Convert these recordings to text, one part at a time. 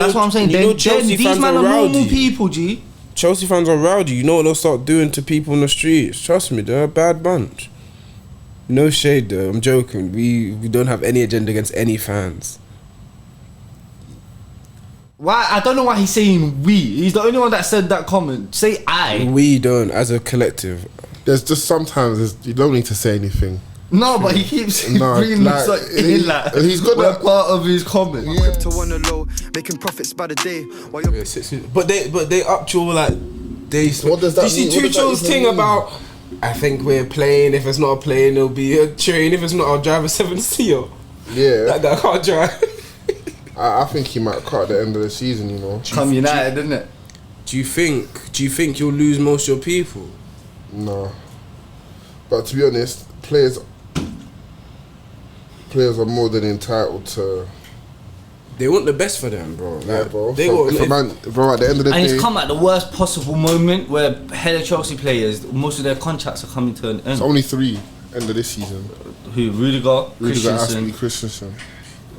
That's what I'm saying. These man are normal people, G. Chelsea fans are rowdy. You know what they'll start doing to people in the streets. Trust me, they're a bad bunch. No shade though, I'm joking. We don't have any agenda against any fans. Why? I don't know why he's saying we. He's the only one that said that comment. Say I. We don't, as a collective. There's just sometimes you don't need to say anything. No, but he keeps bringing like he's got that part of his comment. Yeah. Crypto on the low, making profits by the day. While you're but they upped your like days. What does that mean? You see Tuchel's thing about I think we're playing, if it's not a plane it'll be a train, if it's not I'll drive a 7-seater. Yeah. That guy can't drive. I think he might cut at the end of the season, you know. Come United, didn't it? Do you think you'll lose most of your people? No. But to be honest, players are more than entitled to. They want the best for them, bro. Like, yeah, bro. They bro, at the end of the day, and it's come at the worst possible moment where head of Chelsea players, most of their contracts are coming to an end. It's only 3 end of this season. Who? Rudiger, Christensen.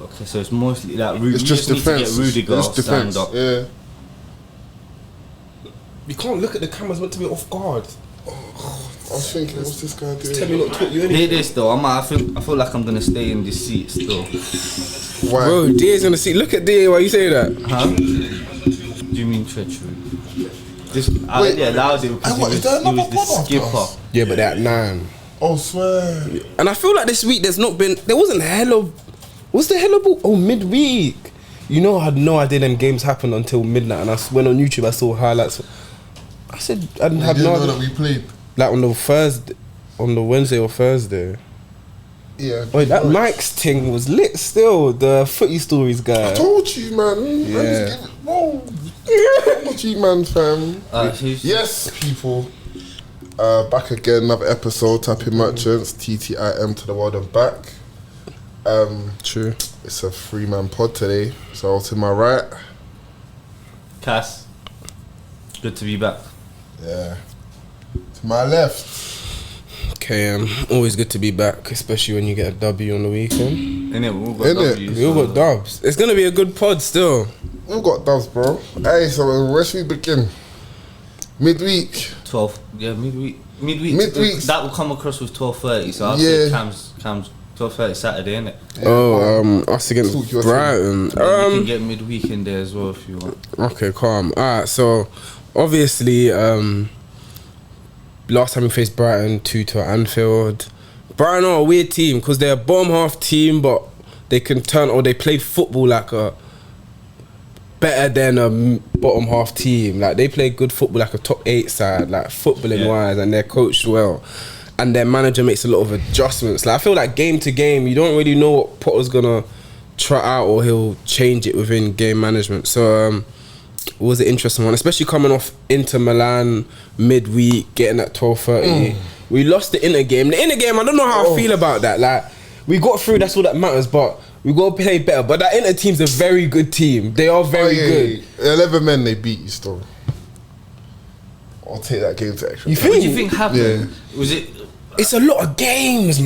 Okay, so it's mostly like Rudiger. It's just defense. Rudiger it's defense. Stand up. Yeah. You can't look at the cameras meant to be off guard. I was thinking, what's this guy doing? Tell me not to talk you anything. Hear this though. I feel like I'm gonna stay in this seat still. Why? Bro, Da's on the seat. Look at Da. Why you say that? Huh? Do you mean treachery? Wait, yeah, allowed him because he was the skipper. Yeah, but that 9. Oh, swear. And I feel like this week there wasn't hella. What's the hella ball? Oh, midweek. You know, I had no idea them games happened until midnight, and I went on YouTube. I saw highlights. I said I didn't have no idea that we played. Like on the Wednesday or Thursday. Yeah. Wait, that Mike's thing was lit still. The footy stories guy. I told you, man. Yeah. Whoa. G-man, fam. Yes, people. Back again, another episode. Tapping Merchants, TTIM to the world and back. True. It's a 3-man pod today. So to my right, Cass. Good to be back. Yeah. To my left, KM. Always good to be back, especially when you get a W on the weekend. Innit? We all got W's. We all got dubs. It's gonna be a good pod still. we all got dubs, bro. Hey, so where should we begin? Midweek. 12. Yeah, midweek. Midweek. That will come across with 12:30. So I'll say Cam's 12:30 Saturday, innit? Yeah, us against Brighton. You can get midweek in there as well if you want. Okay, calm. Alright, so obviously, last time we faced Brighton, 2-2 at Anfield. Brighton are a weird team because they're a bottom half team, but they can turn, or they play football like a better than a bottom half team. Like they play good football like a top 8 side, like footballing wise, and they're coached well. And their manager makes a lot of adjustments. Like I feel like game to game, you don't really know what Potter's gonna try out, or he'll change it within game management. So it was an interesting one, especially coming off Inter Milan midweek, getting at 12:30. We lost the Inter game. The Inter game, I don't know how I feel about that. Like we got through, that's all that matters. But we got to play better. But that Inter team's a very good team. They are very good. 11 men, they beat you still. I'll take that game to extra. What do you think happened? Yeah. Was it? It's a lot of games.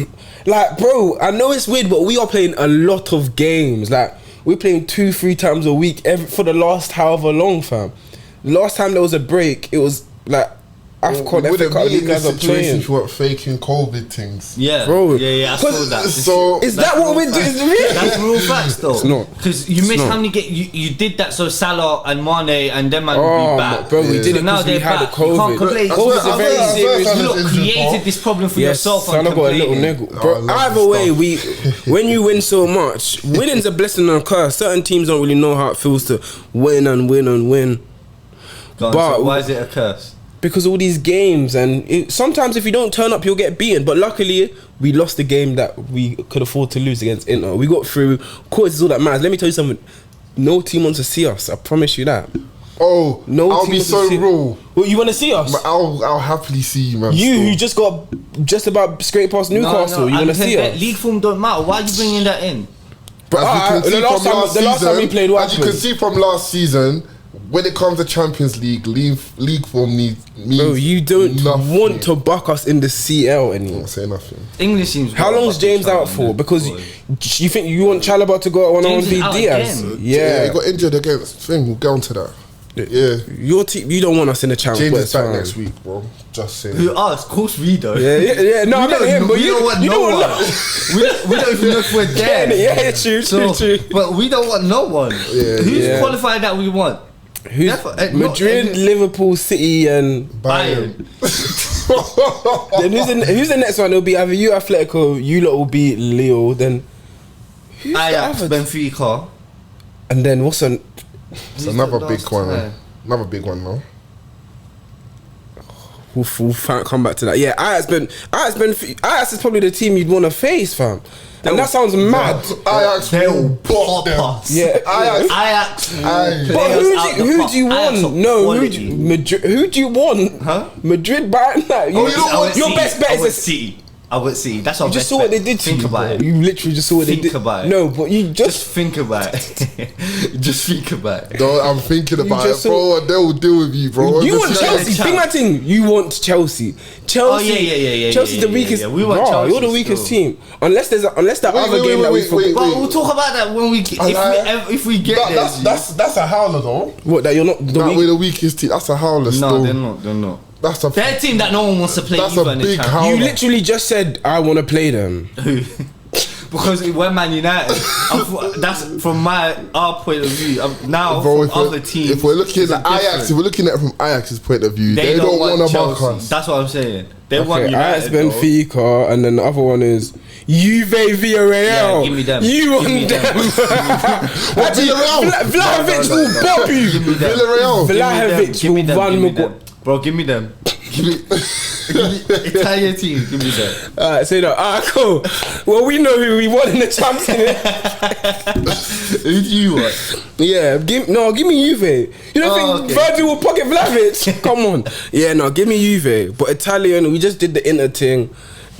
Like, bro, I know it's weird, but we are playing a lot of games. Like, we're playing 2-3 times a week for the last however long, fam. The last time there was a break, it was like AFCON, FA Cup, these guys are playing. If you were faking COVID things. Yeah, bro. Yeah, I saw that. So is that what we're doing? That's real facts, though. It's not. Because you missed how many you did that, so Salah and Mane and them man would be back. Bro, we did it now because we had the back. You can't complain. COVID. COVID's a very serious. You lot created this problem for yourself. Salah got a little niggle. Bro, either way, when you win so much, winning's a blessing and a curse. Certain teams don't really know how it feels to win and win and win. But so why is it a curse? Because all these games, and sometimes if you don't turn up, you'll get beaten. But luckily, we lost the game that we could afford to lose against Inter. We got through. Of course, is all that matters. Let me tell you something. No team wants to see us. I promise you that. Oh, no, I'll be so raw. Well, you want to see us? But I'll happily see you, man. You just got just about scraped past Newcastle. You want to see us? League form don't matter. Why are you bringing that in? But the last time we played, as you can see from last season, when it comes to Champions League, league form means Bro, you don't nothing. want to buck us in the CL anymore. Don't say nothing. English teams. How long's James out for? Because you think you want Chalobah to go out on James is v out Diaz? again. Yeah. He got injured against thing. We'll get on to that. Yeah. Your team, you don't want us in the Champions James League. is back next week, bro. Just saying. Who us? Of course we don't. Yeah. No, I meant him, but we you don't want you no don't one. want we don't even know if we're there. Yeah, true. But we don't want no one. Yeah, Who's qualified that we want? Who's Madrid, Liverpool, City, and Bayern. then who's the next one? It'll be either you, Atletico, you lot will be Leo. Then who's Ajax, the other? Benfica. And then what's an? It's another big one. Another big one now. We'll come back to that. Yeah, Ajax is probably the team you'd want to face, fam. And that sounds mad. Ajax will pop them. us. Yeah, Ajax. But who do you want? No, who do you want? Huh? Madrid, Bayern. Your best bet is City. I would see. That's our You just best saw what bet. they did to Think you. about it. You literally just saw what they did. Think about it. No, but you Just think about it. Just think about it. No, I'm thinking about just it, bro. They'll deal with you, bro. You want This Chelsea. is- Think my thing. You want Chelsea. Oh, yeah. Chelsea's the weakest. Yeah. We want Bro, Chelsea you're the weakest still. team. Unless that other game that we forgot. But we'll talk about that when we if we get there. That's a howler though. What, that you're not the That weak? we're the weakest team. That's a howler No, still. they're not. That's a They're a team that no one wants to play That's either a in the big Champions howler. You literally just said I want to play them. Because we're Man United. That's from our point of view. Now Bro, from other teams. if we're looking it's at Ajax, different. if we're looking at it from Ajax's point of view, they don't want to buck Chelsea. us. That's what I'm saying. They want Okay, Ajax, United. though. Benfica, and then the other one is Juve, Villarreal. Yeah, give me them. You Give want me them? What, Villarreal? Vlahovic will pop you. Give me them. Villarreal. Vlahovic Give me will them. run Give me Maguire. them. Bro, give me them. Give me Italian team. Give me them. Alright, say that. Alright, cool. Well, we know who we want in the Champions League. Who do you want? Yeah, give me Juve. You don't think Virgil will pocket Vlahovic? Come on. Yeah, no, give me Juve. But Italian, we just did the Inter thing.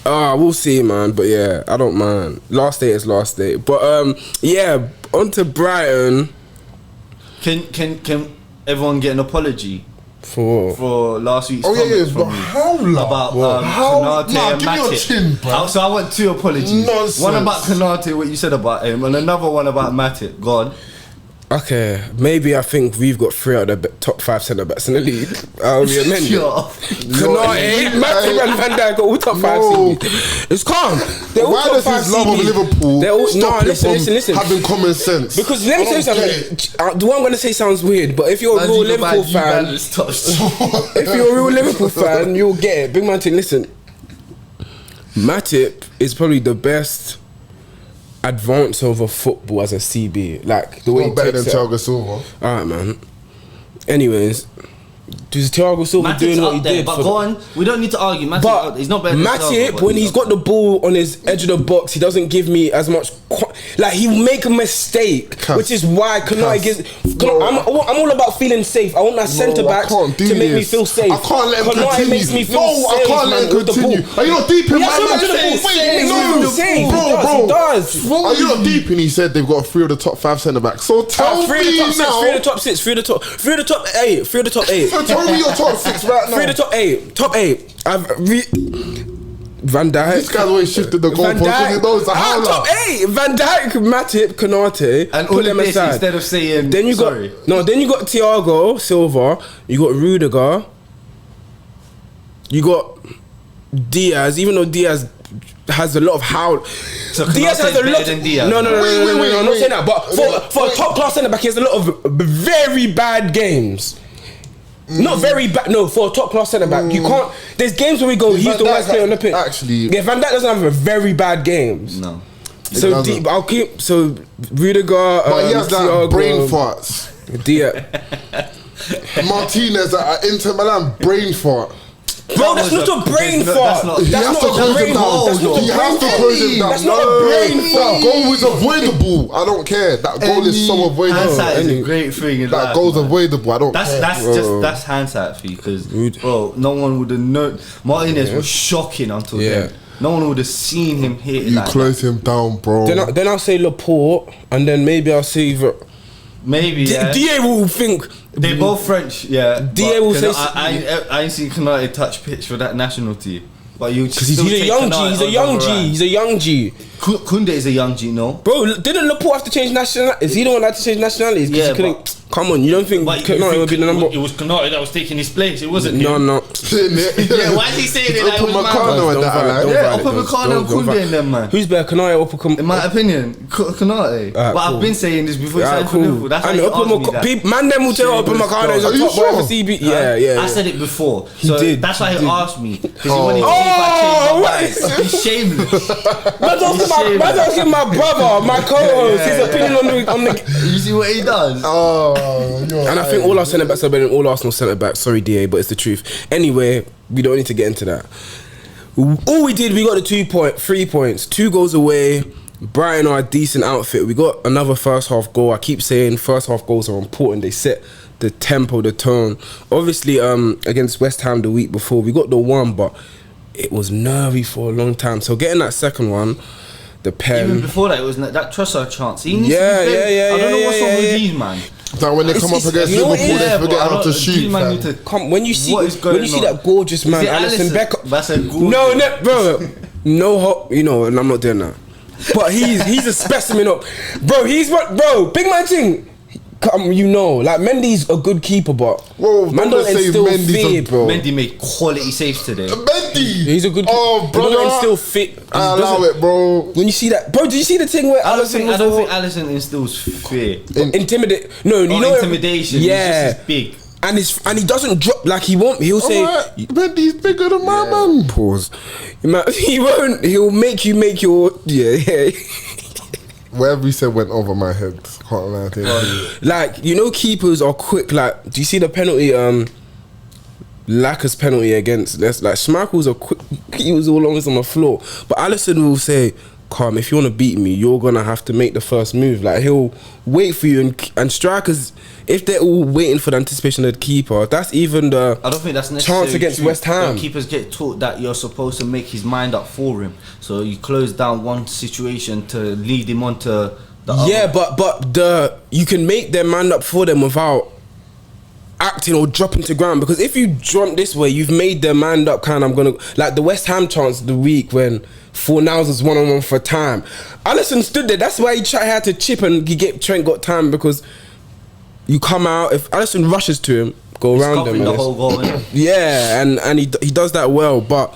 We'll see, man. But yeah, I don't mind. Last day is last day. But yeah, on to Brighton. Can everyone get an apology For last week's Oh yeah, comments but from me howler. about How? Konate Nah, and give me your Matip? chin, bro. So I want 2 apologies. Nonsense. One about Konate, what you said about him, and another one about Matip. Go on. Okay, maybe I think we've got 3 out of the top 5 centre backs in the league. I'll amend it. Konate, Matip and Van Dijk are all top 5 No. CB. It's calm. They're all Why top does 5 his love of CB. Liverpool They're all, stop no, him from listen. having common sense? Because let me I say don't get something. The one I'm going to say sounds weird, but if you're a real Liverpool fan, if you're a real Liverpool fan, you'll get it. Big man thing, listen. Matip is probably the best advance over football as a CB. Like the way he Not better takes than it. Thiago Silva. Alright, man. Anyways, does Thiago Silva Matip's doing what he up there, did? but for go on. We don't need to argue. Matip's But up there. He's not better than Matip, Thiago, when he's got the ball on his edge of the box, he doesn't give me as much. Like he'll make a mistake, Cass. which is why Konate gives. No. I'm all about feeling safe. I want my centre I backs can't do to make me this. feel safe. I can't let him Konate continue. makes me feel No, safe. I can't let him man, with the continue. ball. Are you not deep in Yes, my I'm man? to the ball. Wait, Safe, no, no, safe. bro. He does. Are you not deep? And he said they've got 3 of the top 5 centre backs. So tell 3 of me the top 6, now. 3 of the top 6, 3 of the top 8, 3 of the top 8. So tell me your top 6 right now. 3 of the top 8. Top 8. Van Dijk. This guy's always shifted the goalpost because he knows the howler. Top 8. Van Dijk, Matip, Konate. And put all them of this aside. instead of saying Then you sorry. then you got Thiago Silva. You got Rudiger. You got Diaz. Even though Diaz has a lot of howl. So Diaz has a better lot. than Diaz. No, I'm not wait. saying that. But for a top class centre back, he has a lot of very bad games. Not very bad. No, for a top class centre back, you can't. There's games where we go. He's Van the Dijk worst player on the pitch. actually- yeah, Van Dijk doesn't have a very bad games. No. So doesn't. deep. I'll keep. So Rudiger. But he has that Thiago, brain farts. Diaz. Martinez at Inter Milan, brain fart. Bro, that's not a brain fart. He has to close him down. He has to close him down. That's not a brain That fart. goal is avoidable. I don't care. That goal is so avoidable. Hindsight is a great thing in That life, goal's man. avoidable. I don't care. That's hindsight for you because bro, no one would have known. Martinez was shocking until then. No one would have seen him hit it You like close him down, bro. Then I'll say Laporte, and then maybe I'll say Maybe, yeah. DA will think They're both French, yeah. DA will say I ain't seen Konate touch pitch for that national team. But you because he's a young G. He's a young G. He's a young G. Koundé is a young G, no? Bro, didn't Liverpool have to change nationality? Is he the one that had to change nationalities? Yeah, come on, you don't think Konate would be the number? It was Konate that was taking his place. It wasn't No. yeah, why is he saying it like it was Upamecano and Koundé in them, man. Who's better, Konate or Upamecano? In my opinion, Konate. But I've been saying this before he signed for Liverpool. That's why he asked me that. Man, them will tell Upamecano is a top boy for CB. Yeah. I said it before. He did. That's why he asked me. Because he wanted to see if I changed my mind. He's shameless. Man's asking my brother, my co-host, his opinion on the. You see what he does? And I think all our centre backs are better than all Arsenal centre backs. Sorry, DA, but it's the truth. Anyway, we don't need to get into that. All we did, we got the 3 points, 2 goals away. Brighton are a decent outfit. We got another first half goal. I keep saying first half goals are important. They set the tempo, the tone. Obviously, against West Ham the week before, we got the 1, but it was nervy for a long time. So getting that second one, the pen. Even before that, it was that Trossard chance. He needs yeah. I don't know what's wrong with these, man. That when they come up against Liverpool, they forget how to shoot. When you see that gorgeous man, Alisson Becker. That's a gorgeous. Bro, no hope, and I'm not doing that. But he's a specimen of, bro. Big man thing. Like Mendy's a good keeper, but man don't instill fear, bro. Mendy made quality saves today. Mendy, he's a good keeper. Oh, bro, don't instill fear. I allow it, bro. When you see that, bro, did you see the thing where I don't think Alisson instills fear. Intimidate? No, intimidation. Yeah, he's just big. And he doesn't drop like he won't. He'll say, Mendy's bigger than my man. Pause. He won't. He'll make you make your Whatever he said went over my head. Can't lie to you. Like, keepers are quick. Like, do you see the penalty? Lacker's penalty against. Like, Schmeichel's a quick. He was all always on the floor. But Alisson will say, "Calm. If you want to beat me, you're gonna have to make the first move." Like, he'll wait for you. And strikers, if they're all waiting for the anticipation of the keeper, that's even the. I don't think that's necessarily chance against true. West Ham. Keepers get taught that you're supposed to make his mind up for him. So you close down one situation to lead him on to the other. Yeah, but you can make their mind up for them without acting or dropping to ground, because if you jump this way, you've made their mind up. I'm gonna like the West Ham chance the week when Fornals was 1-on-1 for time. Alisson stood there. That's why he had to chip and Trent got time, because you come out, if Alisson rushes to him, go around him. The whole goal, yeah, and he does that well. But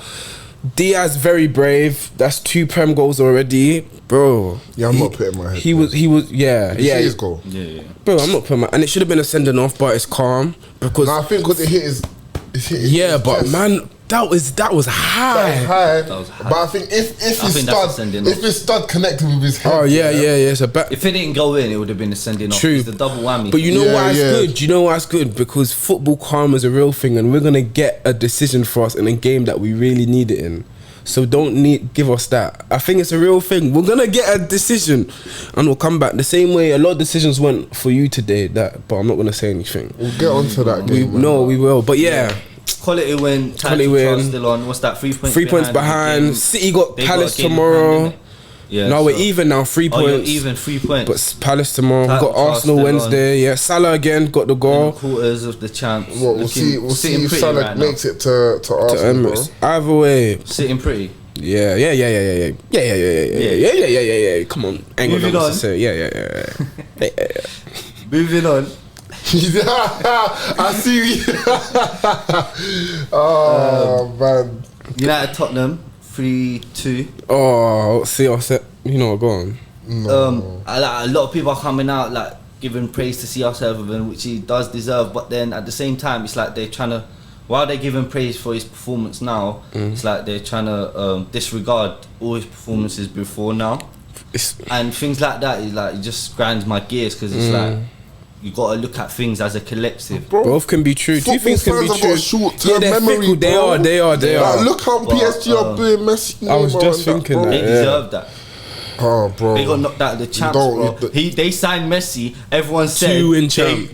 Diaz very brave. That's 2 Prem goals already, bro. Yeah, I'm not putting my head. He was yeah. His goal. Yeah. Bro, I'm not putting and it should have been a sending off, but it's calm because. No, I think because it hit his. Yeah, but chest. Man, that was high. That was high. But I think if his stud connected with his head. Oh yeah. It's a if it didn't go in, it would have been a sending off. True. It's the double whammy. But you know why it's good? You know why it's good? Because football karma is a real thing, and we're gonna get a decision for us in a game that we really need it in. So give us that. I think it's a real thing. We're gonna get a decision, and we'll come back the same way a lot of decisions went for you today. But I'm not gonna say anything. We'll get onto that game. We will. But yeah. Quality win. Still on. What's that? 3 points. 3 points behind. City got Palace tomorrow. Yeah. No, we're even now. 3 points. You're even 3 points. But Palace tomorrow. We've got Arsenal Wednesday. Yeah. Salah again got the goal. In the quarters of the champs. We'll see if Salah right makes it to Arsenal. Either way. Sitting pretty. Yeah. Come on. Ain't got nothing to say. Yeah. Moving on. I see you. Oh man. United Tottenham 3-2. Oh, see, I said, go on. No. A lot of people are coming out like giving praise to CR7, which he does deserve, but then at the same time, it's like they're trying to. While they're giving praise for his performance now, it's like they're trying to disregard all his performances before now, and things like that. Is like it just grinds my gears, because it's like. You gotta look at things as a collective. Bro, both can be true. Two things can be true. Short-term memory, they are. Like, look how PSG are doing Messi. I was just thinking that. They deserve that. Oh, bro. They got knocked out of the champs, bro. They signed Messi. Everyone said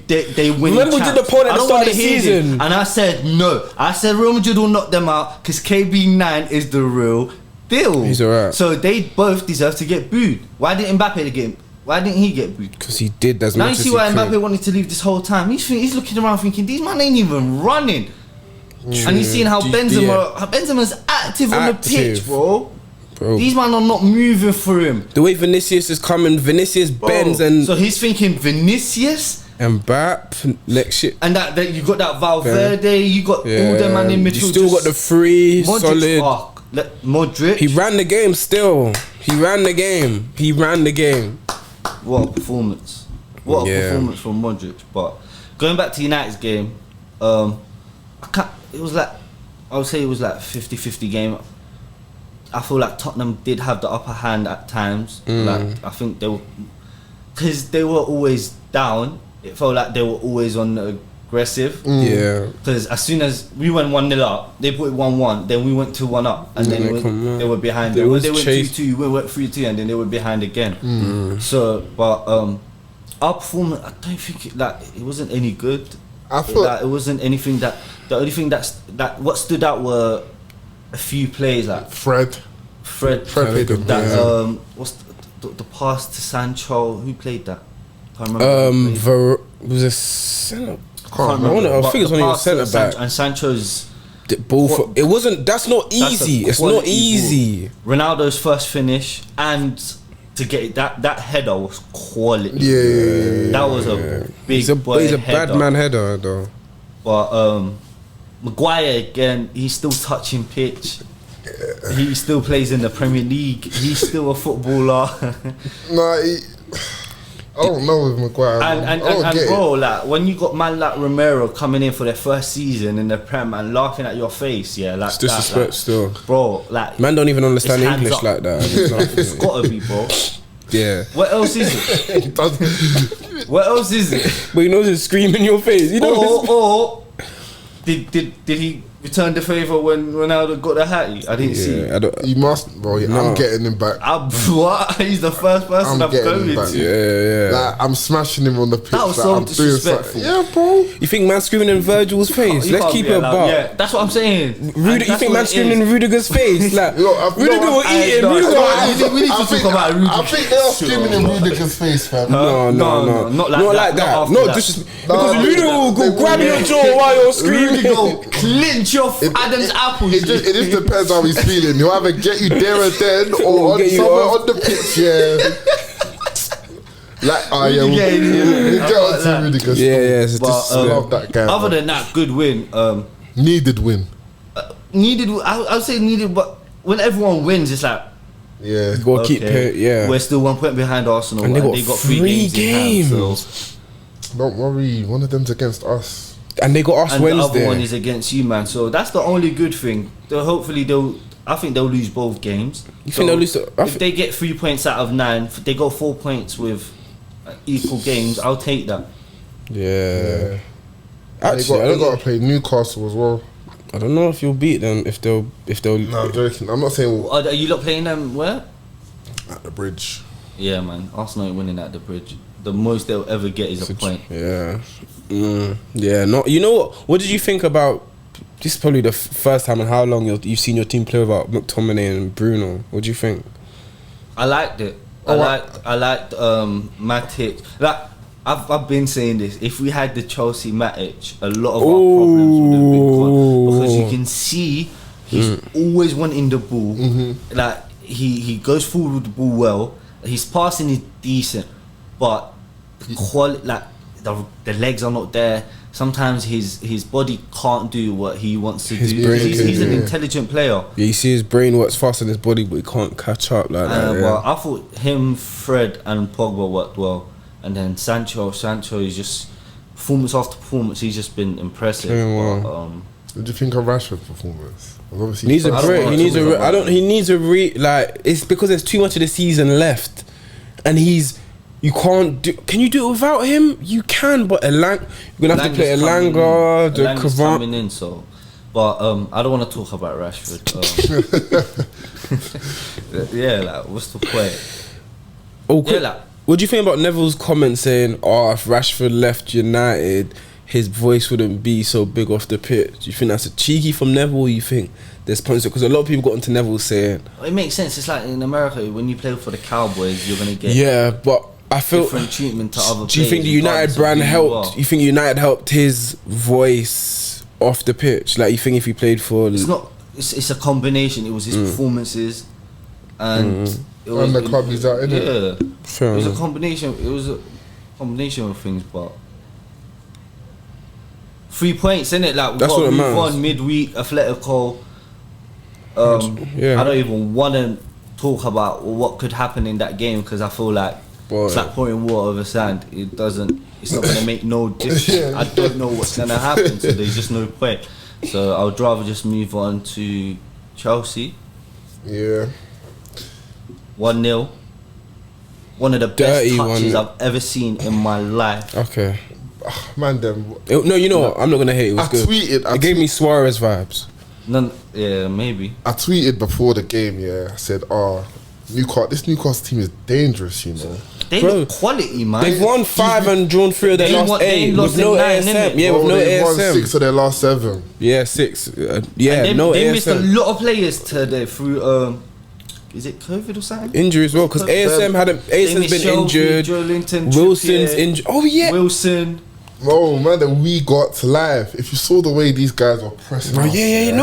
they win. Remember we did the poll at the start of the season, and I said no. I said Real Madrid will knock them out because KB9 is the real deal. He's alright. So they both deserve to get booed. Why didn't Mbappe get Why didn't he get booed? Because he did as now much you as see he why could. Mbappe wanted to leave this whole time. He's looking around thinking these man ain't even running. And he's seeing how Benzema's active on the pitch, bro. These man are not moving for him. The way Vinicius is coming, Vinicius bends and so he's thinking Vinicius and Mbappe next shit. And that you got that Valverde, you got all them man in midfield. You still got the three solid. Modric. He ran the game still. He ran the game. What a performance. What a performance from Modric. But going back to United's game, I would say it was like 50-50 game. I feel like Tottenham did have the upper hand at times. Like I think they were, because they were always down. It felt like they were always on the aggressive. Yeah. Because as soon as we went 1-0 up, they put it 1-1. Then we went 2-1 up, and then they were behind. They went 2-2. We went 3-2, and then they were behind again. So, but our performance, I don't think it wasn't any good. I feel like it wasn't anything that. The only thing that what stood out were a few plays like Fred played them. That what's the pass to Sancho? Who played that? Can't remember. Was a centre. Can't remember. I think it's only a centre back. And Sancho's ball. It wasn't. That's not easy. It's not easy. Ronaldo's first finish and to get it, that header was quality. Yeah. That was a big. He's a bad man header though. But Maguire again, he's still touching pitch. He still plays in the Premier League. He's still a footballer. I don't know with Maguire. And bro, like when you got man like Romero coming in for their first season in the Prem and laughing at your face, like it's disrespect still, bro. Like man don't even understand English like that. It's gotta be, bro. Yeah. What else is it? What else is it? But he knows it's screaming in your face. You know. Or did he return the favour when Ronaldo got the hattie? I didn't see it. He must, bro. I'm getting him back. What? He's the first person I'm going to. Yeah. Like, I'm smashing him on the pitch. That was so disrespectful. Yeah, bro. You think man screaming in Virgil's face? Let's keep it about. Yeah, that's what I'm saying. You think man screaming in Rudiger's face? Like Rudiger will eat him. We need to talk about Rudiger. I think they are screaming in Rudiger's face, fam. No, not like that. Not just because Rudiger will go grab your jaw while you're screaming. Rudiger will clinch your Adam's apples. It just depends how he's feeling. He'll either get you there and then, or somewhere on the pitch. Like, we'll get on to Rudiger. I love that guy. Other than that, good win. Needed win. I would say needed, but when everyone wins, it's like, you gotta keep it. We're still 1 point behind Arsenal, and they got 3 games. In hand, so. Don't worry, one of them's against us. And they got us and Wednesday. The other one is against you, man. So that's the only good thing. Hopefully I think they'll lose both games. You think they'll lose? If they get 3 points out of 9, if they got 4 points with equal games, I'll take that. Yeah. Actually, they got to play Newcastle as well. I don't know if you'll beat them. If they'll. No, I'm joking. I'm not saying. Are you not playing them where? At the Bridge. Yeah, man. Arsenal ain't winning at the Bridge. The most they'll ever get is a point. Yeah. Not. You know what? What did you think about? This is probably the first time in how long you've seen your team play without McTominay and Bruno. What do you think? I liked it. I liked Matic. Like I've been saying this. If we had the Chelsea Matic, a lot of our problems would have been gone, because you can see he's always wanting the ball. Like he goes forward with the ball well. His passing is decent, but the quality, like the legs are not there. Sometimes his body can't do what he wants to do. He's an intelligent player. Yeah, you see his brain works faster than his body, but he can't catch up like that. But I thought him, Fred, and Pogba worked well, and then Sancho is just performance after performance. He's just been impressive. What do you think of Rashford's performance? He needs a break. He needs a it's because there's too much of the season left, and you can't do. Can you do it without him? You can, but you're gonna have to play Elanga, the Cavani coming in. So, but I don't want to talk about Rashford. What's the point? What do you think about Neville's comment saying, if Rashford left United, his voice wouldn't be so big off the pitch? Do you think that's a cheeky from Neville, or you think there's points? Because a lot of people got into Neville saying... It makes sense. It's like in America, when you play for the Cowboys, you're going to get... Yeah, but I feel different treatment to other players. Do you think the United brand helped? You think United helped his voice off the pitch? Like, you think if he played for... It's not... It's a combination. It was his performances and... It was, and the club he's at, innit? Yeah. Fair it was enough. a combination. It was a combination of things, but... 3 points, innit? Like, we That's got what it move matters. on midweek, Atletico. Yeah. I don't even want to talk about what could happen in that game because I feel like it's like pouring water over sand. It's not going to make no difference. I don't know what's going to happen, so there's just no point. So I would rather just move on to Chelsea. Yeah. 1-0. One of the best touches I've ever seen in my life. Okay. Man, them. No, you know what? I'm not going to hate it. It was good. It gave me Suarez vibes. Yeah, maybe. I tweeted before the game, I said, this Newcastle team is dangerous, you know. They look quality, man. They've won 5 and drawn 3 of their last 8 with no ASM. Yeah, with no ASM. Won ASM. 6 of their last 7. Yeah, 6. They ASM. missed a lot of players today through is it COVID or something? Injury as well, because ASM's been injured. Wilson's injured. Oh yeah, Wilson. Oh man, that we got live. If you saw the way these guys were pressing, I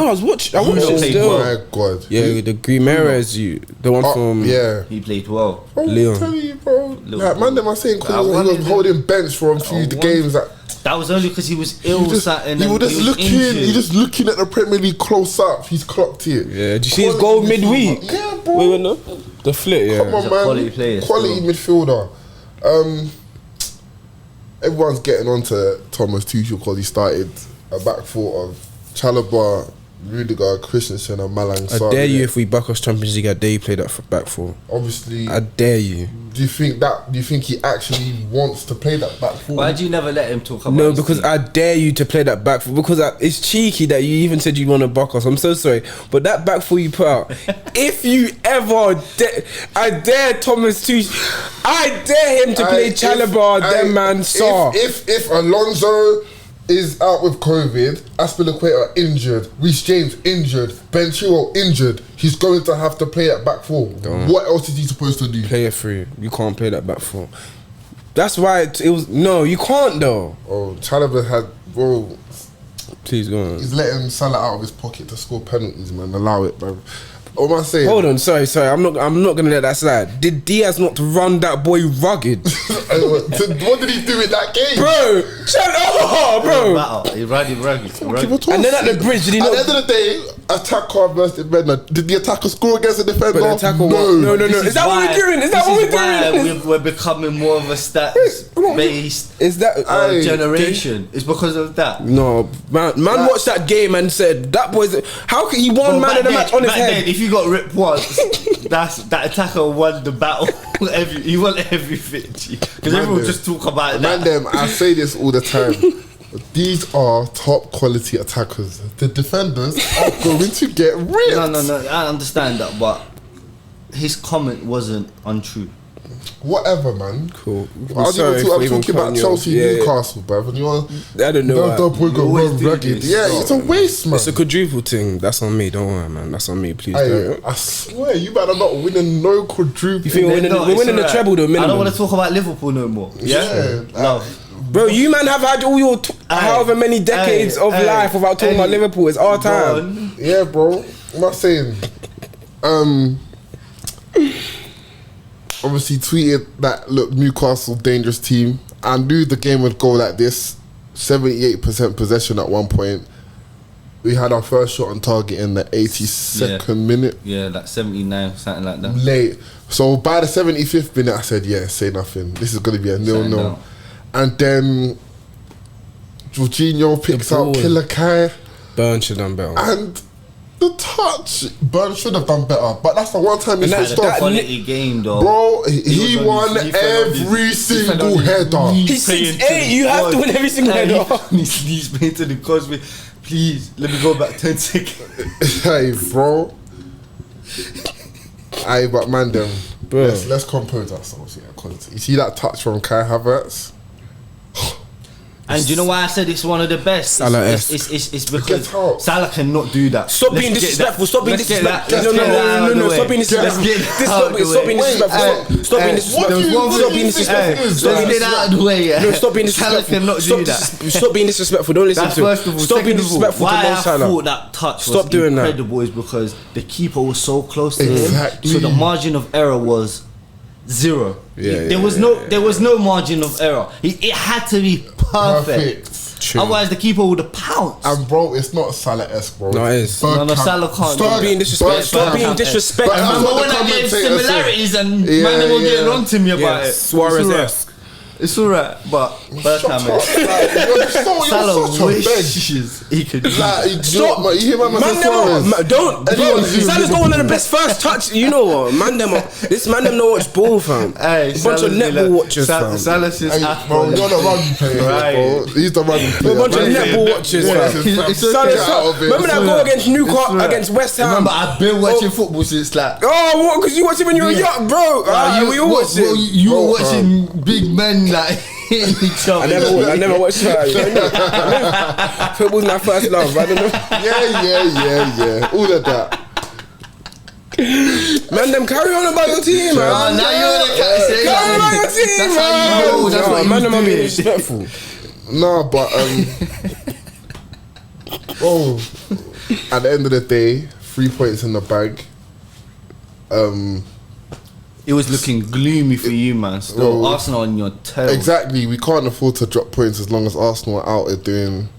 was watching. I watched it still. My God, yeah, the Grimares, the one from he played well. Bro, Leon. I'm telling you, bro. Like, man, them are saying he was holding bench for a few games. That was only because he was ill. He was just looking at the Premier League close up. He's clocked it. Yeah, did you see his goal midweek? Yeah, bro. Wait, no, the flit. Yeah, come on, man. Quality midfielder. Everyone's getting on to Thomas Tuchel because he started a back four of Chalobah, Rudiger, Christensen and Malang Sarr. I dare you if we back us Champions League, I dare you play that back four. Obviously, I dare you. Do you think he actually wants to play that back four? Why do you never let him talk about No, because I dare you to play that back four. Because it's cheeky that you even said you want to back us. I'm so sorry, but that back four you put out, if you ever I dare Thomas Tuchel, I dare him to play Chalobah, Sarr. If Alonso is out with COVID, Aspilicueta injured, Reece James injured, Ben Chilwell injured, he's going to have to play at back four. What else is he supposed to do? Play it free. You can't play that back four. That's why it was. No, you can't though. Oh, Chalobah had, bro. Please go on. He's letting Salah out of his pocket to score penalties, man. Allow it, bro. What am I saying? Hold on, sorry. I'm not gonna let that slide. Did Diaz not run that boy rugged? What did he do in that game, bro? Bro. He ran him rugged. And then at the bridge, did he not? At the end of the day, attacker versus defender. Did the attacker score against the defender? No. Is that what we're doing? Is that what we're doing? We're becoming more of a stats-based generation. It's because of that. No, man watched that game and said that boy's. How could he won man of the match on his head? If you got ripped once, that attacker won the battle. He won everything. Because everyone just talk about that. I say this all the time. These are top quality attackers. The defenders are going to get ripped. No. I understand that, but his comment wasn't untrue. Whatever, man. Cool. I'm talking about Chelsea, Newcastle, bruv. And I don't know. That boy got run ragged. Yeah, it's a waste, man. It's a quadruple thing. That's on me. Don't worry, man. That's on me. Please don't. I swear, you better not winning no quadruple. You think we're winning the treble, though, minimum. I don't want to talk about Liverpool no more. Yeah. Love. Bro, you man have had all your however many decades of life without talking about Liverpool. It's our time. Yeah, bro. I'm not saying. Obviously tweeted that, look, Newcastle dangerous team. I knew the game would go like this. 78% possession at one point. We had our first shot on target in the 82nd minute. Yeah, like 79, something like that. Late. So by the 75th minute, I said, yeah, say nothing. This is going to be a 0-0. And then Jorginho picks out Killer Kai. Burn should have done better. And the touch, Burn should have done better, but that's the one time he switched off. Quality game, though. Bro, he won every single header. He's 6'8". You have to win every single header. He's playing to the causeway. Please, let me go back 10 seconds. Hey, bro. Aye, but man, let's compose ourselves here. You see that touch from Kai Havertz? And do you know why I said it's one of the best? It's because Salah cannot do that. Stop being disrespectful. Stop being disrespectful. No. Stop being disrespectful. Stop being disrespectful. Stop being disrespectful. Stop being disrespectful. Stop being out of the way. No, stop being disrespectful. Salah cannot do that. Stop being disrespectful. Don't listen to him. Stop being disrespectful to Mo Salah. Why I thought that touch was incredible is because the keeper was so close to him, so the margin of error was 0. There was no margin of error. It had to be perfect. Otherwise, the keeper would have pounced. And bro, it's not Salah-esque, bro. No, it is. No, Salah can't. Stop being disrespectful. Stop being disrespectful. I remember when I gave similarities and man were getting on to me about it. Suarez-esque. It's alright, but first time, Salah wishes he could. Stop, man. You hear my man Suarez? Don't. Salah's got one of the best first touch. You know what? This man them know watch ball, fam. Hey, bunch of netball watchers, fam. Salah's just bro, you're the rugby player, bro. He's the rugby player. A bunch of netball watchers, fam. Remember that goal against Newcastle, against West Ham? Remember, I've been watching football since like. Oh, what? Because you watched it when you were young, bro. We all watched it. You were watching big men like hitting each other. I never watched that. Football's my first love. I don't know. Yeah. All of that. Man, them carry on about your team, man. Now you're the cat. Carry on about your team, that's man. How you know. That's what man, you them do. are being disrespectful. No, but at the end of the day, 3 points in the bag. It was looking gloomy for you, man. Still, Arsenal on your tail. Exactly. We can't afford to drop points as long as Arsenal are out there doing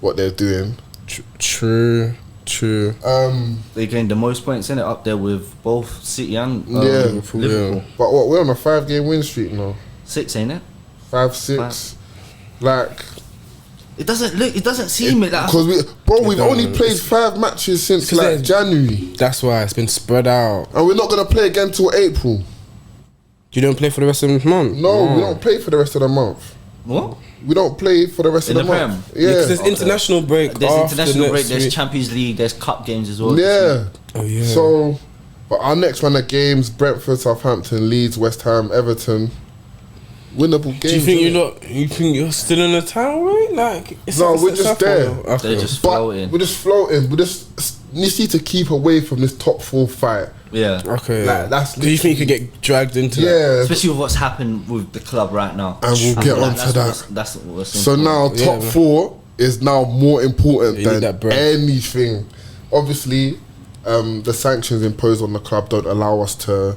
what they're doing. True. They gained the most points in it, up there with both City and Liverpool. Yeah. But what, we're on a 5-game win streak now. 6, ain't it? 5, 6. Like, it doesn't seem it that. because we've only played 5 matches since like January. That's why it's been spread out. And we're not gonna play again till April. You don't play for the rest of the month? No, we don't play for the rest of the month. What? We don't play for the rest of the month. Yeah, because there's international break. There's international break. There's Champions League. There's cup games as well. Yeah. Oh yeah. So, but our next run of games: Brentford, Southampton, Leeds, West Ham, Everton. Winnable games. Do you think you think you're still in the town, right? Like, we're just there. Okay. They're just floating. We're just floating. We just need to keep away from this top 4 fight. Yeah. Okay. Like, that's. Do you think you could get dragged into that? Yeah. Especially with what's happened with the club right now. And we'll get onto that. That's what's so now top 4 is now more important than anything. Obviously, the sanctions imposed on the club don't allow us to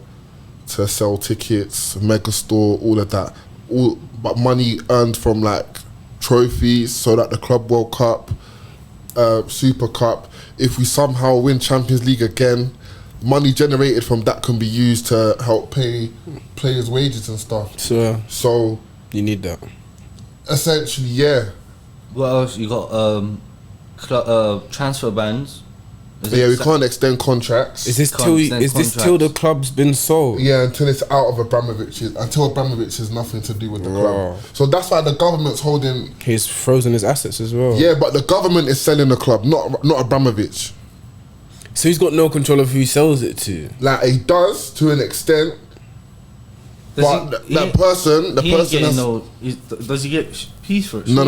sell tickets, mega store, all of that. But money earned from like trophies, so that the Club World Cup, Super Cup, if we somehow win Champions League again, money generated from that can be used to help pay players' wages and stuff. So you need that. Essentially, yeah. What else you got? Transfer bans. We can't extend contracts. Is this till the club's been sold? Yeah, until it's out of until Abramovich has nothing to do with the club. So that's why the government's holding. He's frozen his assets as well. Yeah, but the government is selling the club, not Abramovich. So he's got no control of who he sells it to. Like he does to an extent. But that person has. Does he get peas for it? No.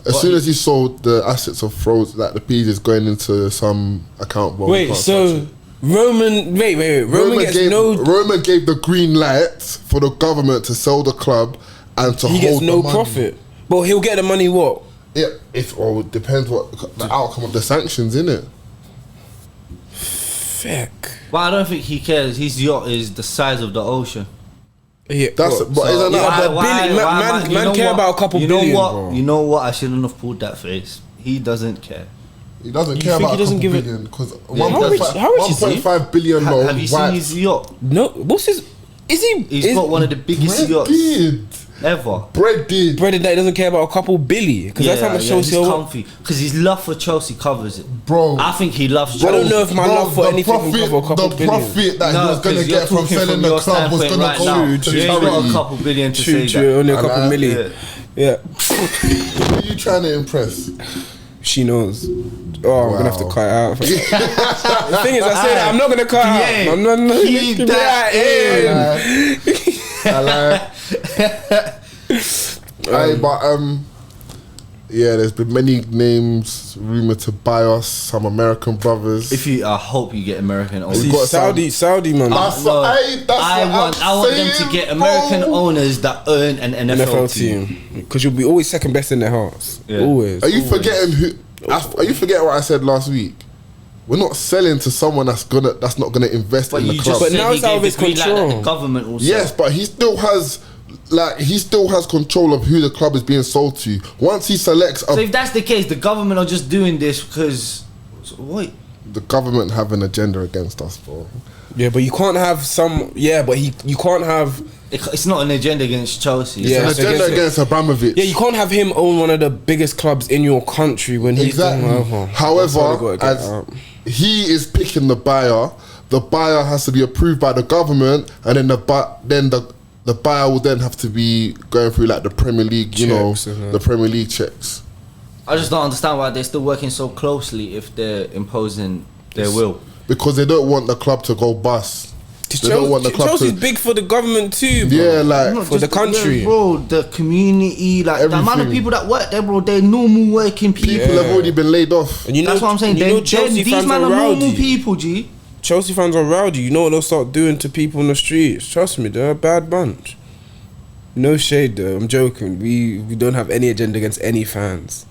As soon as he sold the assets of Froze, like the peas is going into some account. Wait, so Roman Roman gave the green light for the government to sell the club and to hold the money. He gets no profit. But he'll get the money what? Yeah, it depends what the outcome of the sanctions, innit? Feck. Well, I don't think he cares. His yacht is the size of the ocean. Yeah, man care about a couple billion. Bro. You know what? I shouldn't have pulled that face. He doesn't care. He doesn't care about a couple billion because 1.5 billion. Have you seen his yacht? No. What's his? He's got one of the biggest yachts ever. Breaded that he doesn't care about a couple billion because that's how much Chelsea are. Comfy because his love for Chelsea covers it, bro. I think he loves Chelsea. I don't know if my love for anything can cover a couple billion. The profit that he was going to get from selling the club was going to go to you ain't got a couple billion to say that. Only a couple million. Yeah. Who are you trying to impress? She knows. Oh, I'm gonna have to cut it out. The thing is, I say that I'm not gonna cut it out. I'm not. Keep that in. But Yeah, there's been many names rumored to buy us, some American brothers. I hope you get American owners. See, got Saudi man. I want them to get American owners that earn an NFL team. Because you'll be always second best in their hearts. Yeah. Always. Are you forgetting who? Are you forgetting what I said last week? We're not selling to someone that's not gonna invest in the club. But now it's out of his control. Like the government also. Yes, but he still has control of who the club is being sold to. Once he selects, so if that's the case, the government are just doing this because the government have an agenda against us, bro. Yeah, but you can't have some. Yeah, but you can't have. It's not an agenda against Chelsea. Yeah, it's an agenda against Abramovich. Yeah, you can't have him own one of the biggest clubs in your country when he's However, as he is picking the buyer has to be approved by the government, and then the buyer will then have to be going through like the Premier League, the Premier League checks. I just don't understand why they're still working so closely if they're imposing their will. Because they don't want the club to go bust. They don't want the club Chelsea's big for the government too, bro. Yeah, like for the country, yeah, bro. The community, like everything. The amount of people that work there, bro. They're normal working people. People have already been laid off, and that's what I'm saying. These men are normal people, G. Chelsea fans are rowdy. You know what they'll start doing to people in the streets. Trust me, they're a bad bunch. No shade though. I'm joking. We don't have any agenda against any fans.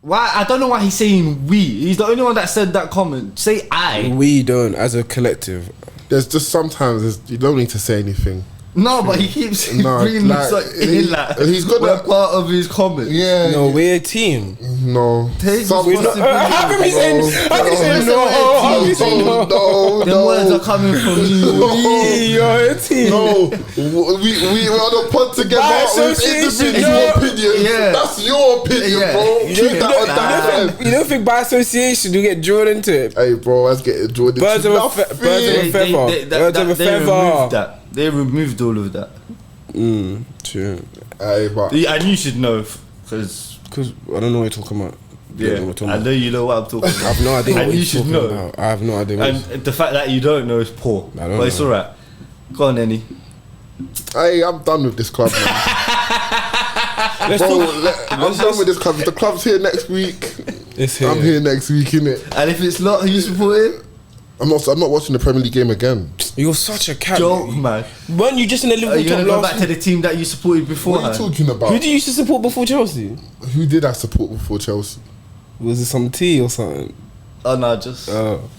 Why? I don't know why he's saying we. He's the only one that said that comment. Say I. We don't, as a collective. There's just sometimes you don't need to say anything. No, but he keeps bringing this in like he's got that part of his comment. Yeah. No, we're a team. No. How can we say no? The words are coming from you. You're a team. No. We are the pod together with individual opinions. Yeah. That's your opinion, bro. You don't think by association you get drawn into it? Hey, bro, let's get drawn into it. Birds of a feather. They removed all of that. True. And you should know, because I don't know what you're talking about. I know you know what I'm talking about. I have no idea what you you're should talking know. about. I have no idea. And the fact that you don't know is poor. But it's alright. Go on, Nenny. Hey, I'm done with this club, man. I'm done with this club. The club's here next week. It's here. I'm here next week, innit? And if it's not, who you supporting? I'm not watching the Premier League game again. You're such a cat. Joke, man. Weren't you just in the Liverpool top last? Are you gonna go back to the team that you supported before? What are you talking about? Who did you used to support before Chelsea? Who did I support before Chelsea? Was it some tea or something? Oh no, just.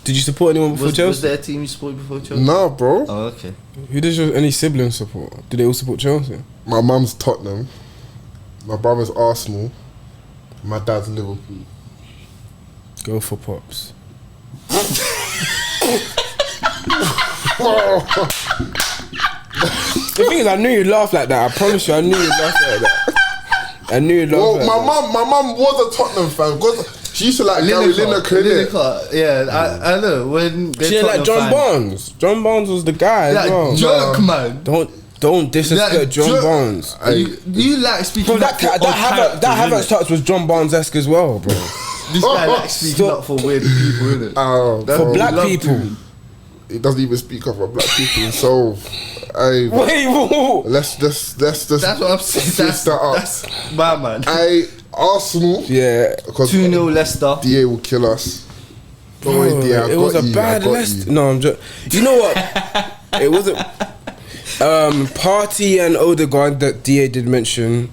Did you support anyone before Chelsea? Was there a team you supported before Chelsea? No, bro. Oh, okay. Who does any siblings support? Do they all support Chelsea? My mum's Tottenham. My brother's Arsenal. My dad's Liverpool. Go for Pops. The thing is, I knew you'd laugh like that. I promise you, I knew you'd laugh like that. I knew you'd laugh like that. My mum was a Tottenham fan because she used to like Gary Lineker. Yeah, I know. When she like John Barnes. John Barnes was the guy as well. Joke, man. Don't disrespect John Barnes. You like speaking bro, that Havertz touch was John Barnes-esque as well, bro. This guy likes speaking up for weird people, innit? For black people. He doesn't even speak up for black people. So, let's just. That's what I'm saying. That's my man. Arsenal. Yeah. 2-0 Leicester. DA will kill us. Bro, it was a bad Leicester. No, I'm just. You know what? It wasn't. Partey and Odegaard that DA did mention.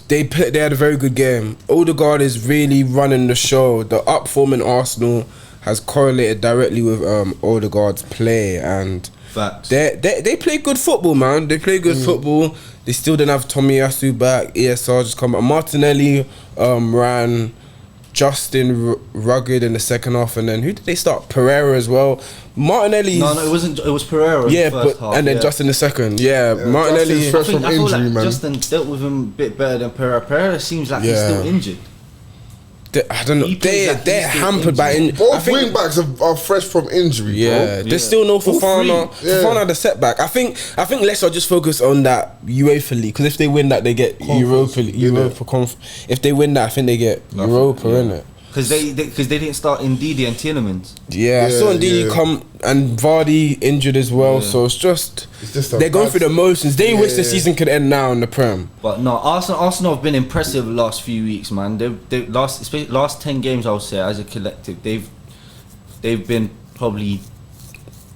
They had a very good game. Odegaard is really running the show. The up form in Arsenal has correlated directly with Odegaard's play, and facts. They play good football, man. They play good football. They still didn't have Tomiyasu back. ESR just come back. Martinelli ran. Justin rugged in the second half, and then who did they start? Pereira as well. Martinelli. No, it wasn't. It was Pereira. Yeah, in the first half, and then Justin the second. Yeah, Martinelli. Fresh from injury, like man. Justin dealt with him a bit better than Pereira. Pereira seems like he's still injured. I don't know. They're hampered by injury. Both wing backs are fresh from injury. Yeah, there's still no Fofana. Fofana had a setback. I think Leicester just focus on that UEFA League, because if they win that, they get Europa Conference. If they win that, I think they get Europa, innit? Because they didn't start Ndidi and Tielemans. Yeah, I saw Ndidi come and Vardy injured as well. So it's just they're going through the motions. They wish the season could end now in the Prem. But no, Arsenal have been impressive the last few weeks, man. They last 10 games, I would say, as a collective, they've been probably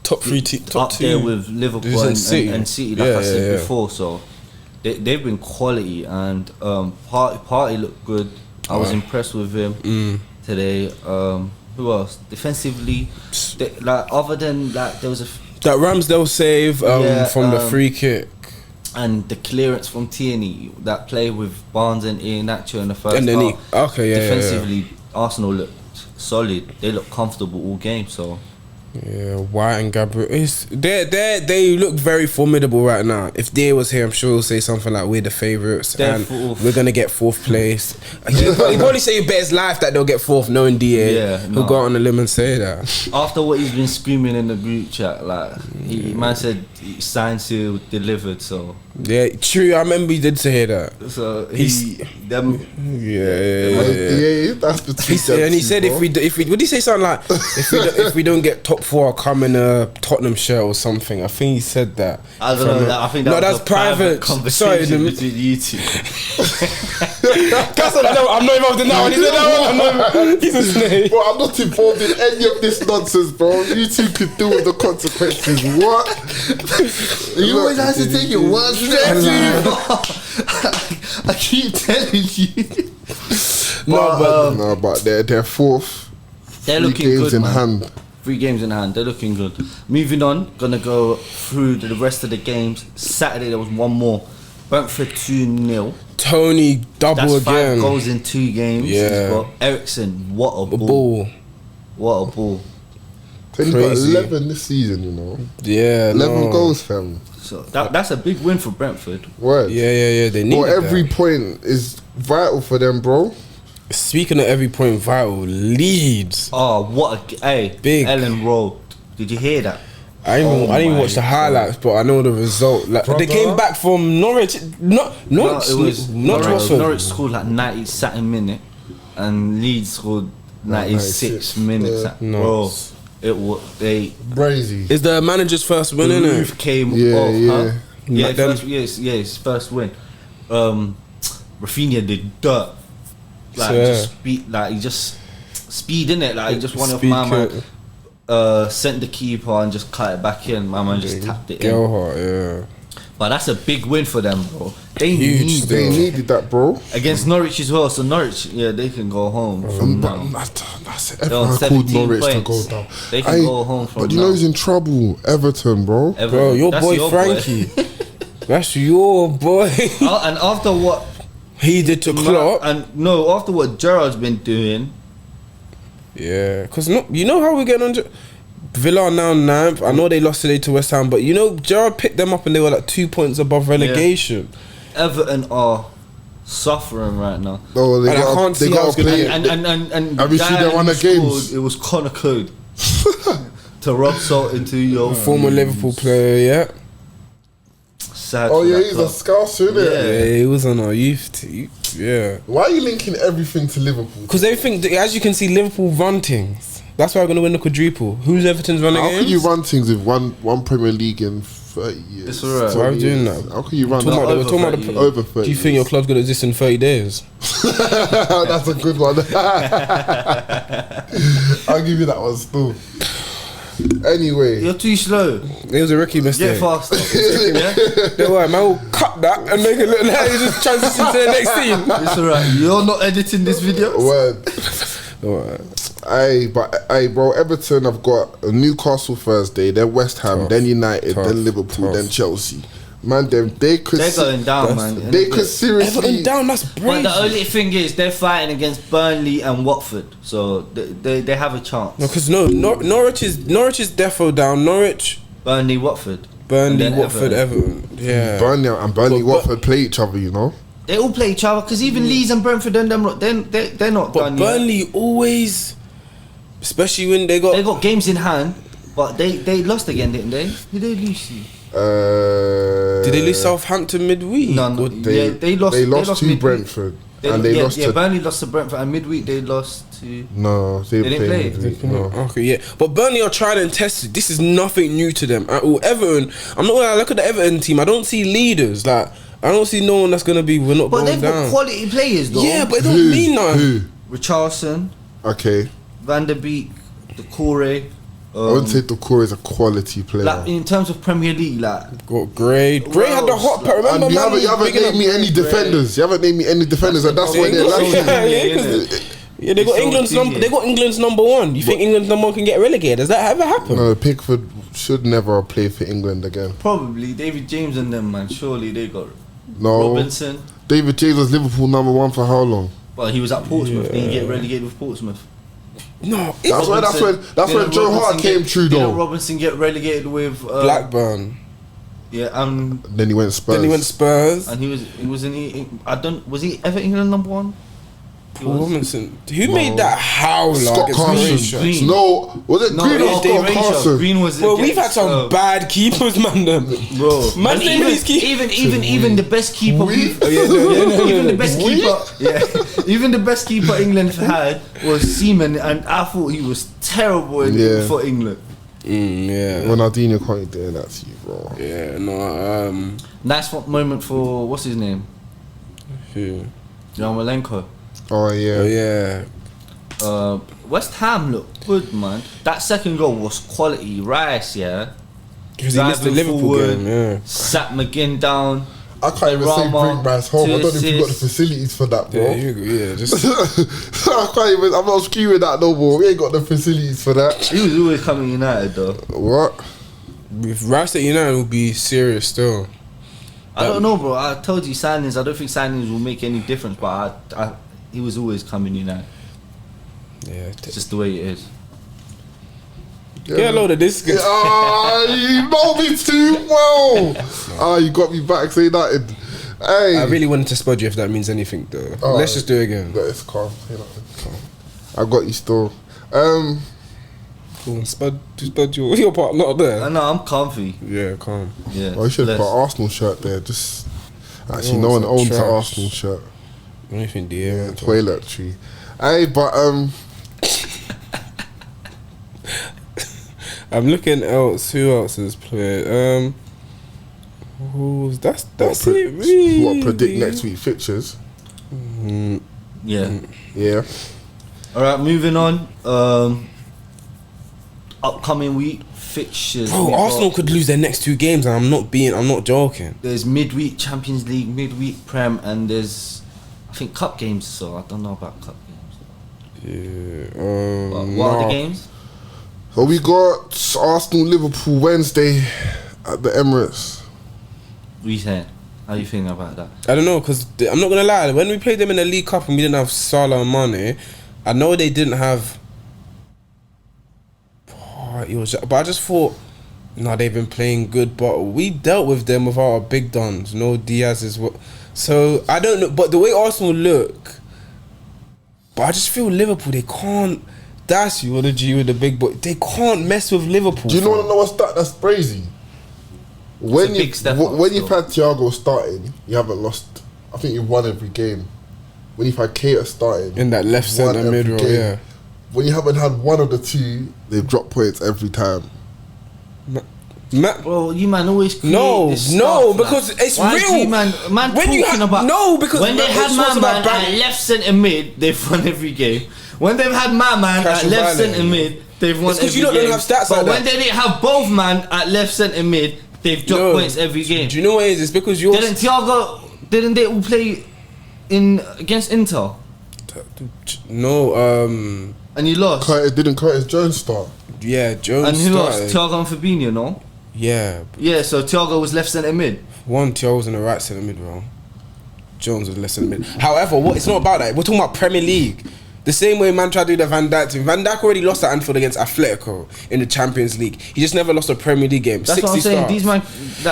top three, top up two there with Liverpool and City, like I said before. So they've been quality, and Partey looked good. I was impressed with him today. Who else? Defensively, other than there was that Ramsdale save from the free kick. And the clearance from Tierney, that play with Barnes and Iheanacho in the first half. Defensively, Arsenal looked solid. They looked comfortable all game. So yeah, White and Gabriel, they look very formidable right now. If Dia was here, I'm sure he'll say something like we're the favourites and we're gonna get 4th place. He'll probably say he bet his life that they'll get 4th, knowing Dia. He'll go on the limb and say that. After what he's been screaming in the group chat, man said signed, sealed, delivered. So yeah, true. I remember he did say that. So that's between and he said if we would he say something like if we don't get top 4, I'll come in a Tottenham shirt or something. I think he said that. I don't know. I think that was a private conversation between you two. I'm not involved in that one. He said that one. He's a snake. Bro, I'm not involved in any of this nonsense, bro. You two could deal with the consequences. What? You always have to take it one step too far. I keep telling you. But they're 4th. They're looking games good, in man. hand. 3 games in hand. They're looking good. Moving on, gonna go through the rest of the games. Saturday there was one more. Brentford 2-0. Tony double That's again. 5 goals in 2 games. Yeah. But Ericsson, what a ball. What a ball. Tony's got 11 this season, you know. Yeah, 11 goals, fam. So that's a big win for Brentford. Word. Yeah. They need every point is vital for them, bro. Speaking of every point vital, Leeds. Oh, what a big Ellen Road. Did you hear that? I didn't even watch the highlights, but I know the result. They came back from Norwich. Norwich scored like 90-something minute, and Leeds scored 96 minutes. Bro, it was crazy. It's the manager's first win, isn't it? Roof came off. His first win. Rafinha did dirt. He just speed in it. Like he just one of my man sent the keeper and just cut it back in. My man just tapped it in. But that's a big win for them, bro. They needed that, bro. Against Norwich as well. So Norwich, they can go home. That's it. Everyone called Norwich to go down. They can go home from But you know who's in trouble? Everton, bro. Bro, your boy Frankie. That's your boy. And after what he did to Klopp, after what Gerrard's been doing. Yeah, because you know how we get on. Villa are now 9th. I know they lost today to West Ham, but you know Gerrard picked them up and they were like 2 points above relegation. Yeah. Everton are suffering right now. No, they got to play. And have you seen their run of games? It was Connor Code to rub salt into your former Liverpool player. Yeah. Sad. Oh yeah, he's a Scouser, isn't it? Yeah, he was on our youth team. Yeah. Why are you linking everything to Liverpool? Because they think, as you can see, Liverpool run things. That's why we're going to win the quadruple. Who's Everton's running games? How can you run things with one Premier League in 30 years? It's alright. Why are you doing that? How can you run over 30 Do you think your club's going to exist in 30 days? That's a good one. I'll give you that one still. Anyway, you're too slow. It was a rookie mistake. Get faster. Don't worry, man. We'll cut that and make it look like you just transition to the next scene. It's alright. You're not editing this video. Word. Alright. Bro, Everton have got Newcastle Thursday, then West Ham, then United, then Liverpool, then Chelsea. Man, they're going down, man. They could seriously Everton down. That's crazy. But the only thing is, they're fighting against Burnley and Watford, so they have a chance. No, because Norwich is defo down. Norwich, Burnley, Watford, Everton. Yeah. Burnley, Watford play each other. You know. They all play each other because even Leeds and Brentford, they're not done yet. Burnley always, especially when they got games in hand, but they lost again, didn't they? Did they lose? Did they lose Southampton midweek? No, they lost to Brentford. And they lost to... Burnley lost to Brentford, and midweek they lost to... No, they didn't played play. midweek, no. Okay, yeah. But Burnley are tried and tested. This is nothing new to them at all. Everton, I'm not gonna look at the Everton team. I don't see leaders. Like, I don't see no one that's gonna be, we're not But going they've down. got quality players, though. Yeah, but it don't mean nothing. Who? Richarlison, Okay. Van der Beek, Doucouré. I wouldn't say Doucouré is a quality player. Like, in terms of Premier League, like... Got Gray. Gray had the hot pair. Remember, And you haven't named me any defenders. You haven't named me any defenders, and that's why they're lacking. Yeah, they got England's number. They got England's number one. You think England's number one can get relegated? Does that ever happen? No, Pickford should never play for England again. Probably David James and them, man. Surely they got No. Robinson. David James was Liverpool number one for how long? Well, he was at Portsmouth. Didn't get relegated with Portsmouth. No, That's when Joe Hart came true Didn't though. Robinson get relegated with Blackburn. Yeah, Then he went Spurs. Then he went Spurs. and he was was he ever England number one? Paul Robinson. Who made that howler? Scott against Carson. Croatia? Green. No, was it No, Green it or was Scott Green. Carson? Green was. Well, we've had against, some bad keepers, man. Them. bro. Man, Even the best keeper. Even the best keeper. Yeah, even the best keeper England had was Seaman, and I thought he was terrible for England. Yeah. Ronaldinho can't do that to you, bro. Yeah. No. Nice moment for what's his name? Who? Yarmolenko. Oh yeah. Oh yeah. West Ham looked good, man. That second goal was quality. Rice, yeah. Because he missed the Driving Liverpool forward, game. Yeah. Sat McGinn down. I can't even say Rama, bring Rice home. I don't know if you got the assists. facilities for that, bro. Yeah. Just. I can't even. I'm not skewing that no more. We ain't got the facilities for that. He was always coming United though. What? If Rice at United will be serious still. I don't know, bro. I told you signings. I don't think signings will make any difference, but he was always coming United. Yeah. It's just the way it is. Get a load of this. Yeah, you know me too well. You got me back saying that. Hey, I really wanted to spud you if that means anything, though. Let's just do it again. It's calm. I got you still. Cool. Spud your partner not there. I know, I'm comfy. Yeah, calm. Yeah. Oh, you should have put Less. an Arsenal shirt there. Just actually, Oh, no one it's owns an trash. Arsenal shirt. Anything, dear. Toiletry. Hey, but I'm looking else. Who else has played? That's it. Really. What predict next week fixtures? Yeah. Yeah. All right, moving on. Upcoming week fixtures. Bro, We Arsenal got- could lose their next two games, and I'm not joking. There's midweek Champions League, midweek Prem, and there's I think cup games. So I don't know about cup games. Yeah. What are the games? So we got Arsenal Liverpool Wednesday at the Emirates. What are you saying? How you feeling about that? I don't know, because I'm not gonna lie. When we played them in the League Cup and we didn't have Salah and Mane, I know they didn't have. But I just thought, they've been playing good. But we dealt with them with our big dons. No Diaz is what. So I don't know. But the way Arsenal look, but I just feel Liverpool, they can't. That's you, the G with the big boy. They can't mess with Liverpool. Do you know what's that? That's crazy. When a big step up when you've still. had Thiago starting, you haven't lost. I think you've won every game. When you've had Keita starting in that left you've won centre every mid row, game. yeah. When you haven't had one of the two, they've dropped points every time. Bro, you man always create this no, stuff, because like, it's why real. do you man When you talking ha- about no, because when they it's had what's my about man back- at left centre mid, they've won every game. When they've had my man Cash at and left violence. centre mid, they've won It's 'cause every you lot game. don't have stats but like when that. they didn't have both man at left centre mid, they've dropped points every game. Do you know what it is? It's because you're Didn't they all play against Inter? No, And you lost. Didn't Curtis Jones start? yeah, Jones And who started. lost? Thiago and Fabinho, no? Yeah, Yeah, so Thiago was left centre mid. Thiago was in the right centre mid row. Jones was left centre mid. However, it's not about that. We're talking about Premier League. The same way man tried to do the Van Dijk thing. Van Dijk already lost at Anfield against Atletico in the Champions League. He just never lost a Premier League game. That's 60 what I'm saying. stars. These man,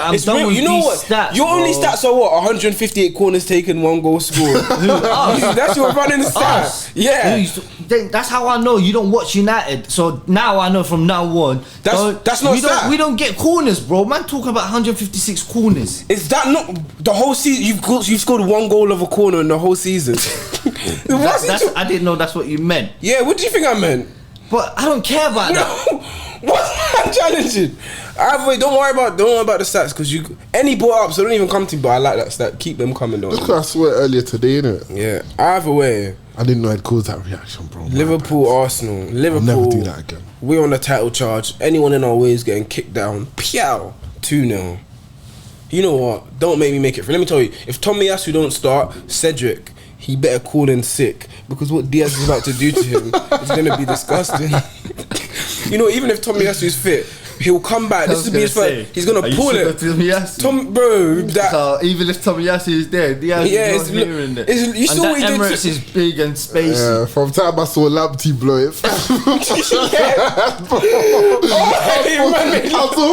I'm It's done real. with You know these what? stats. Your only bro. stats are what? 158 corners taken, 1 goal scored. That's your running stats. Us. Yeah. That's how I know you don't watch United. So now I know from now on. That's not stat. We don't get corners, bro. Man, talking about 156 corners. Is that not the whole season? You've scored 1 goal of a corner in the whole season. I didn't know that's what you meant. Yeah, what do you think I meant? But I don't care about that. What's challenging? Either way, don't worry about the stats because any brought up, so don't even come to me. But I like that stat. Keep them coming though. Look what I swear earlier today, innit? Yeah. Either way, I didn't know I'd cause that reaction, bro. Liverpool, Arsenal. Liverpool. I'll never do that again. We're on the title charge. Anyone in our way is getting kicked down. Piao. 2-0. You know what? Don't make me make it free. Let me tell you, if Tomiyasu don't start, Cedric, he better call in sick because what Diaz is about to do to him is going to be disgusting. You know, even if Tomiyasu is fit, he'll come back. This will be his first. He's going to pull it. Bro, So even if Tomiyasu is there, Diaz is not hearing it. You saw what he did. Emirates is big and spacey. Yeah, from time I saw Lamptey blow it. I saw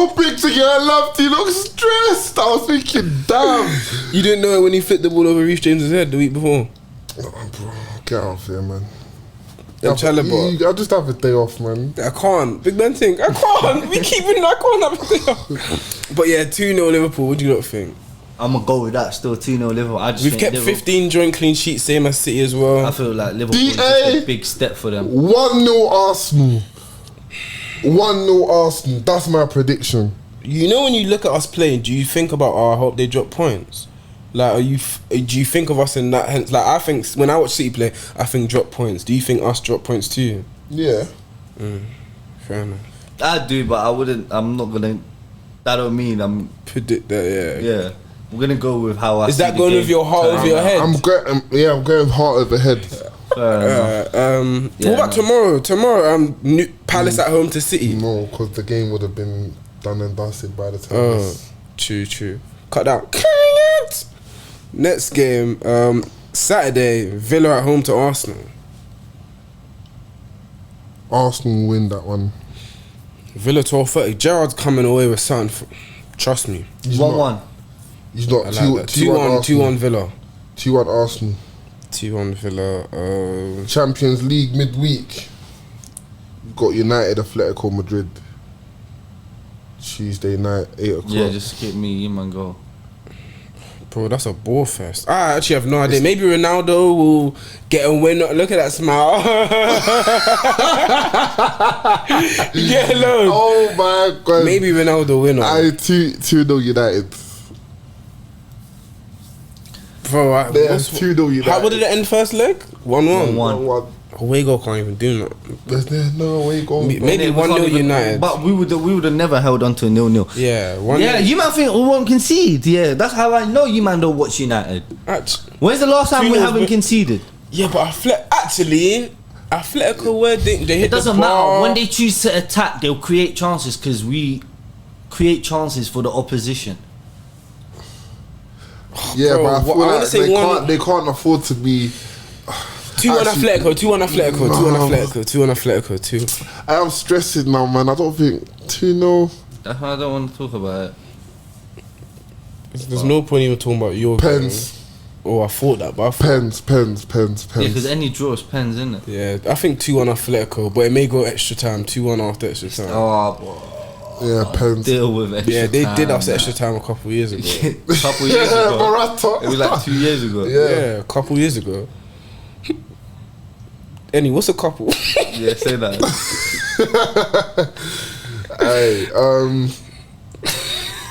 a picture of Lamptey look stressed. I was thinking, damn. You didn't know it when he flipped the ball over Reece James's head the week before. Oh, bro, get off here, man. I just have a day off, man. I can't. Big man thing. I can't. I can't have a day off. But yeah, 2-0 Liverpool. What do you lot think? I'm going to go with that still, 2-0 Liverpool. We've kept 15 joint clean sheets, same as City as well. I feel like Liverpool is just a big step for them. 1-0 Arsenal. 1-0 Arsenal. That's my prediction. You know when you look at us playing, do you think about, I hope they drop points? Like, do you think of us in that sense? Like, I think when I watch City play, I think drop points. Do you think us drop points too? Yeah. Fair enough. I do, but I wouldn't. I'm not gonna. That don't mean I'm predict that. Yeah. We're gonna go with how I. Is that going with your heart over your head? I'm going heart over head. What about tomorrow? Tomorrow, Palace at home to City. No, because the game would have been done and dusted by the time. True. Cut down. Next game, Saturday, Villa at home to Arsenal. Arsenal win that one. Villa 12:30. Gerrard's coming away with something. Trust me. 1-1. He's not 2-1 Villa. 2-1 Arsenal. 2-1 Villa. Champions League midweek. Got United Atletico Madrid. Tuesday night, 8 o'clock. Yeah, just get me, you man go. Bro, that's a ball fest. I actually have no idea. Maybe Ronaldo will get a win. Look at that smile. Get alone. Oh my god. Maybe Ronaldo win. 2-0 United. Bro, there's 2-0 United. What did it end first leg? 1-1. 1-1. Away goal can't even do that. There's no away goal. Maybe 1-0 United. But we would have never held on to a 0-0. Yeah, 1-0. Yeah, you might think we won't concede. Yeah, that's how I know you man don't watch United. When's the last time we haven't conceded? Yeah, but Atletico, where they hit it doesn't the bar. matter. When they choose to attack, they'll create chances because we create chances for the opposition. Yeah, bro, but I feel like they can't afford to be. 2-1 Atletico. I am stressing now, man. I don't think 2-0. That's why I don't want to talk about it. There's no point even talking about your pens. Oh, I thought that, but pens. Yeah, because any draw is pens, isn't it? Yeah, I think 2-1 Atletico, but it may go extra time. 2-1 after extra time. Oh, boy. Yeah, pens. Deal with extra time. Yeah, they did us extra time a couple years ago. It was like 2 years ago. Yeah, a couple years ago. What's a couple? Yeah, say that. Hey,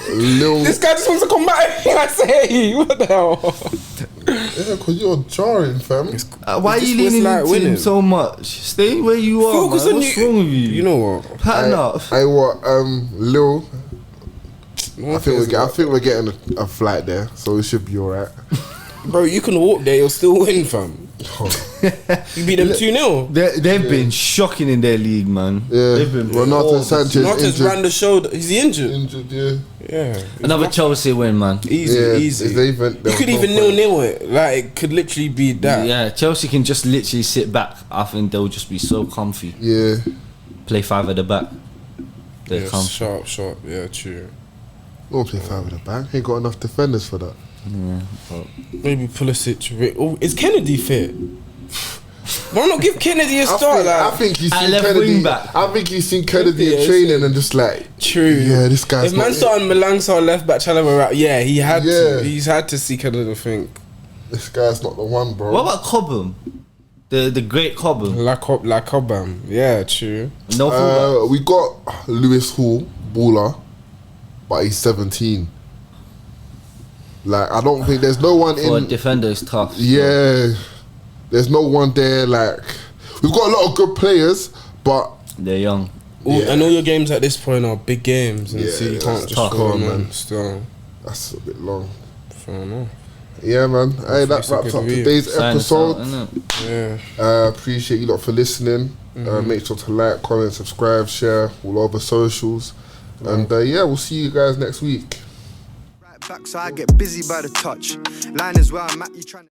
this guy just wants to come back and I say, what the hell? Yeah, because you're jarring, fam. Why are you leaning into him so much? Stay where you are. Focus on what's wrong with you? You know what? Pattern up. Lil. I think we're getting a flight there, so it should be alright. Bro, you can walk there, you'll still win, fam. You beat them 2-0. They've been shocking in their league, man. Yeah, They've been Renato Sanchez Martin's injured. ran the shoulder. Is he injured? Injured, yeah. Yeah. Another Chelsea win, man. Easy, Yeah, easy. they even- there You could was no even point. 0-0 it. Like, it could literally be that. Yeah, Chelsea can just literally sit back. I think they'll just be so comfy. Yeah. Play 5 at the back. They're Yeah, comfy. sharp. Yeah, true. Won't play 5 at the back. Ain't got enough defenders for that. Maybe Pulisic. Oh, is Kennedy fit? Why not give Kennedy a start? I Like, think he's At seen left Kennedy. wing back. I think he's seen Kennedy Yeah, in training and just like, true. yeah, this guy's If not man it. started Malangsa left back, Chalobah right, yeah, he had Yeah. to. He's had to see Kennedy, I think. This guy's not the one, bro. What about Cobham? The great Cobham. Like Cobham. Yeah, true. No fullback. We got Lewis Hall, baller, but he's 17. Like, I don't think there's no one For a in. defender, it's tough. Yeah, there's no one there. Like, we've got a lot of good players, but They're young. All, and all your games at this point are big games, and Yeah, so you that's can't just tough, go on, man. man. Still, that's a bit long. fair enough. Yeah, man. Hey, that It's a wraps good up week. today's Sign us out, episode. innit? Yeah. Appreciate you lot for listening. Make sure to like, comment, subscribe, share all over socials. And yeah, we'll see you guys next week. Right back, so I get busy by the touch. Line is where I'm at, you trying